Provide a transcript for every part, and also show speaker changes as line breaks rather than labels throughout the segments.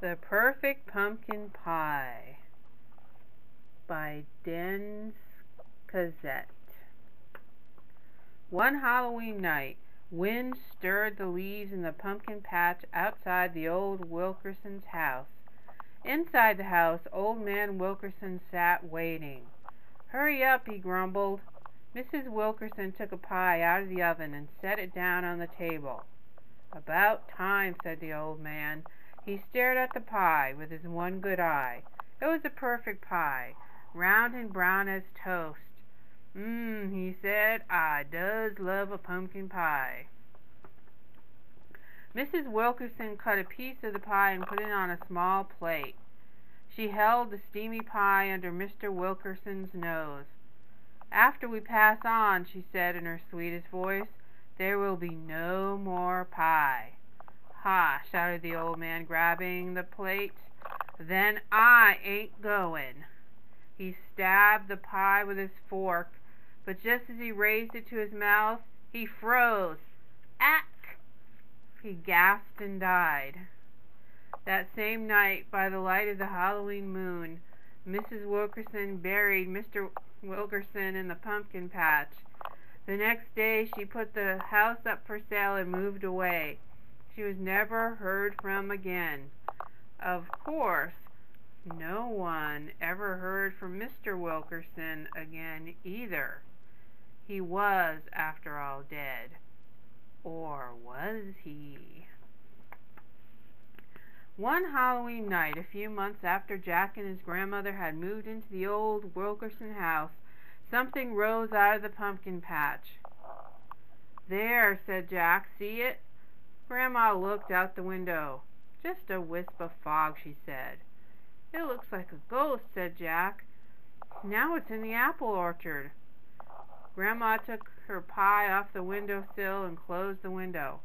The Perfect Pumpkin Pie by Cazet. One Halloween night, wind stirred the leaves in the pumpkin patch outside the old Wilkerson's house. Inside the house, old man Wilkerson sat waiting. "Hurry up," he grumbled. Mrs. Wilkerson took a pie out of the oven and set it down on the table. "About time," said the old man. He stared at the pie with his one good eye. It was a perfect pie, round and brown as toast. He said, "I does love a pumpkin pie." Mrs. Wilkerson cut a piece of the pie and put it on a small plate. She held the steamy pie under Mr. Wilkerson's nose. "After we pass on," she said in her sweetest voice, "there will be no more pie." "Ha!" shouted the old man, grabbing the plate. "Then I ain't going." He stabbed the pie with his fork, but just as he raised it to his mouth, he froze. "Ack!" He gasped and died. That same night, by the light of the Halloween moon, Mrs. Wilkerson buried Mr. Wilkerson in the pumpkin patch. The next day she put the house up for sale and moved away. She was never heard from again. Of course, no one ever heard from Mr. Wilkerson again either. He was, after all, dead. Or was he? One Halloween night, a few months after Jack and his grandmother had moved into the old Wilkerson house, something rose out of the pumpkin patch. "There," said Jack. "See it?" Grandma looked out the window. "Just a wisp of fog," she said. "It looks like a ghost," said Jack. "Now it's in the apple orchard." Grandma took her pie off the window sill and closed the window.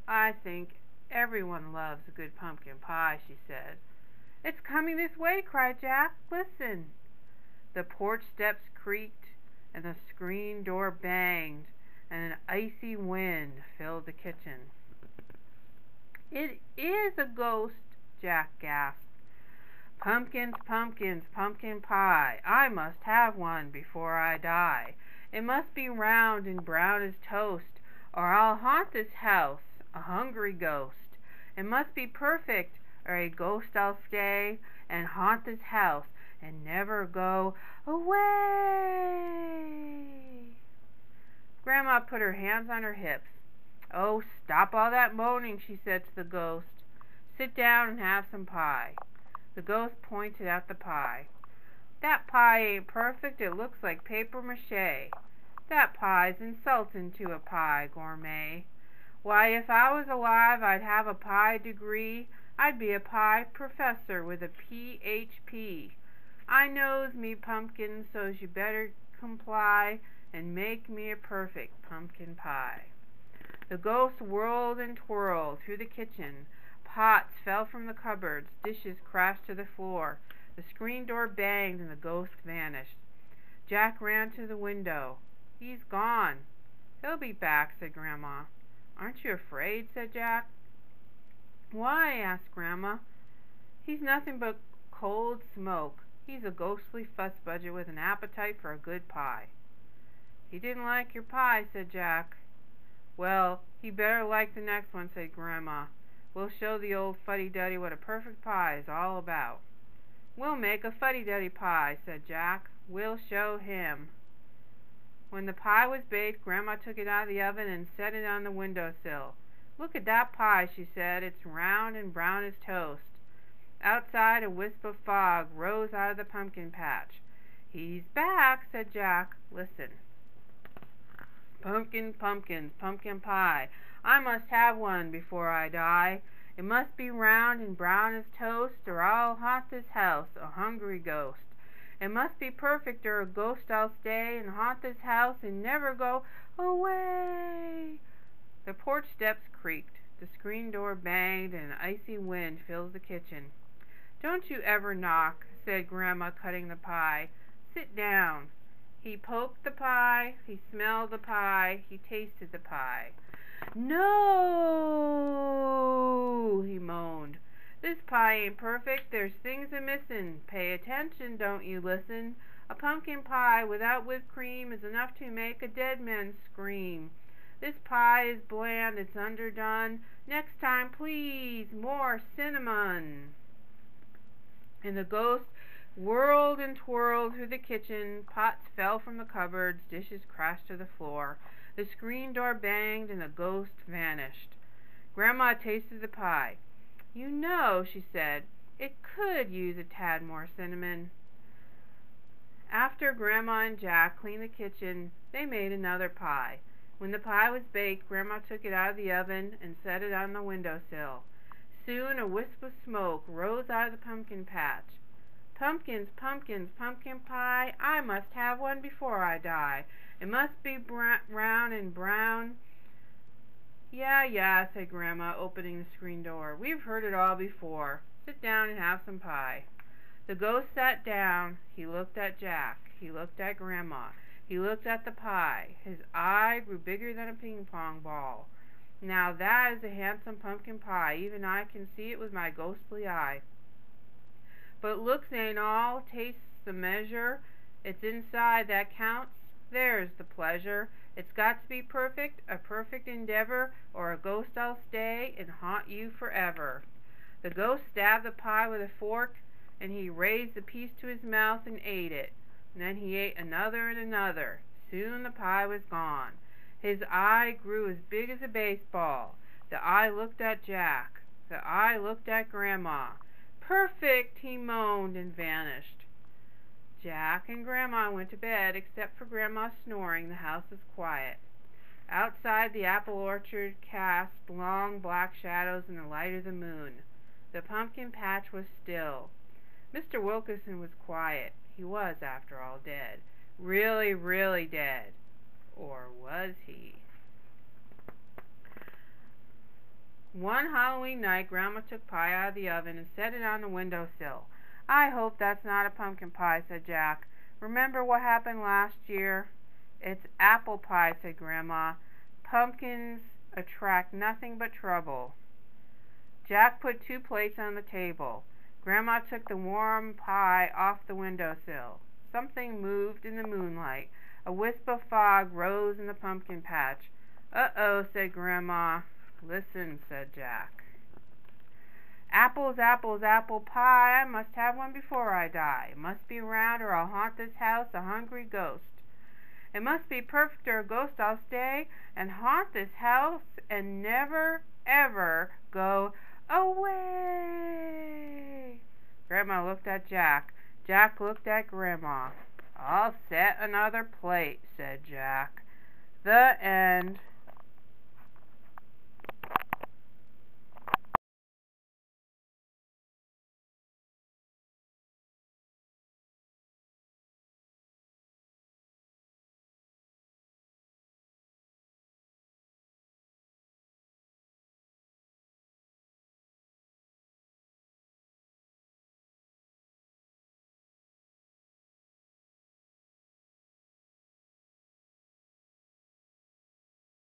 "I think everyone loves a good pumpkin pie," she said. "It's coming this way," cried Jack. "Listen." The porch steps creaked and the screen door banged, and an icy wind filled the kitchen. "It is a ghost," Jack gasped. "Pumpkins, pumpkins, pumpkin pie. I must have one before I die. It must be round and brown as toast, or I'll haunt this house, a hungry ghost. It must be perfect, or a ghost I'll stay and haunt this house and never go away." Grandma put her hands on her hips. "Oh, stop all that moaning," she said to the ghost. "Sit down and have some pie." The ghost pointed at the pie. "That pie ain't perfect. It looks like paper mache. That pie's insultin' to a pie gourmet. Why, if I was alive I'd have a pie degree. I'd be a pie professor with a Ph.P. I knows me pumpkins, so's you better comply and make me a perfect pumpkin pie." The ghost whirled and twirled through the kitchen. Pots fell from the cupboards. Dishes crashed to the floor. The screen door banged and the ghost vanished. Jack ran to the window. "He's gone." "He'll be back," said Grandma. "Aren't you afraid?" said Jack. "Why?" asked Grandma. "He's nothing but cold smoke. He's a ghostly fuss-budget with an appetite for a good pie." "He didn't like your pie," said Jack. "Well, he better like the next one," said Grandma. "We'll show the old fuddy-duddy what a perfect pie is all about." "We'll make a fuddy-duddy pie," said Jack. "We'll show him." When the pie was baked, Grandma took it out of the oven and set it on the window-sill. "Look at that pie," she said. "It's round and brown as toast." Outside, a wisp of fog rose out of the pumpkin patch. "He's back," said Jack. "Listen. Pumpkin, pumpkins, pumpkin pie. I must have one before I die. It must be round and brown as toast, or I'll haunt this house, a hungry ghost. It must be perfect, or a ghost I'll stay and haunt this house and never go away." The porch steps creaked, the screen door banged, and an icy wind filled the kitchen. "Don't you ever knock," said Grandma, cutting the pie. "Sit down." He poked the pie, he smelled the pie, he tasted the pie. "No," he moaned. This pie ain't perfect, there's things a-missin'. Pay attention, don't you listen. A pumpkin pie without whipped cream is enough to make a dead man scream. This pie is bland, it's underdone. Next time, please, more cinnamon. And the ghost whirled and twirled through the kitchen. Pots fell from the cupboards, dishes crashed to the floor. The screen door banged and the ghost vanished. Grandma tasted the pie. "You know," she said, "it could use a tad more cinnamon." After Grandma and Jack cleaned the kitchen, they made another pie. When the pie was baked, Grandma took it out of the oven and set it on the windowsill. Soon a wisp of smoke rose out of the pumpkin patch. "Pumpkins, pumpkins, pumpkin pie, I must have one before I die. It must be round and brown." "Yeah, yeah," said Grandma, opening the screen door. "We've heard it all before. Sit down and have some pie." The ghost sat down. He looked at Jack. He looked at Grandma. He looked at the pie. His eye grew bigger than a ping-pong ball. "Now that is a handsome pumpkin pie. Even I can see it with my ghostly eye. But looks ain't all, taste's the measure. It's inside that counts. There's the pleasure. It's got to be perfect, a perfect endeavor, or a ghost I'll stay and haunt you forever." The ghost stabbed the pie with a fork, and he raised the piece to his mouth and ate it. And then he ate another and another. Soon the pie was gone. His eye grew as big as a baseball. The eye looked at Jack. The eye looked at Grandma. "Perfect!" he moaned and vanished. Jack and Grandma went to bed. Except for Grandma snoring, the house was quiet. Outside, the apple orchard cast long black shadows in the light of the moon. The pumpkin patch was still. Mr. Wilkinson was quiet. He was, after all, dead. Really, really dead. Or was he? One Halloween night, Grandma took pie out of the oven and set it on the windowsill. "I hope that's not a pumpkin pie," said Jack. "Remember what happened last year?" "It's apple pie," said Grandma. "Pumpkins attract nothing but trouble." Jack put 2 plates on the table. Grandma took the warm pie off the windowsill. Something moved in the moonlight. A wisp of fog rose in the pumpkin patch. "Uh-oh," said Grandma. "Listen," said Jack. "Apples, apples, apple pie, I must have one before I die. It must be round or I'll haunt this house, a hungry ghost. It must be perfect or a ghost I'll stay and haunt this house and never, ever go away." Grandma looked at Jack. Jack looked at Grandma. "I'll set another plate," said Jack. The end.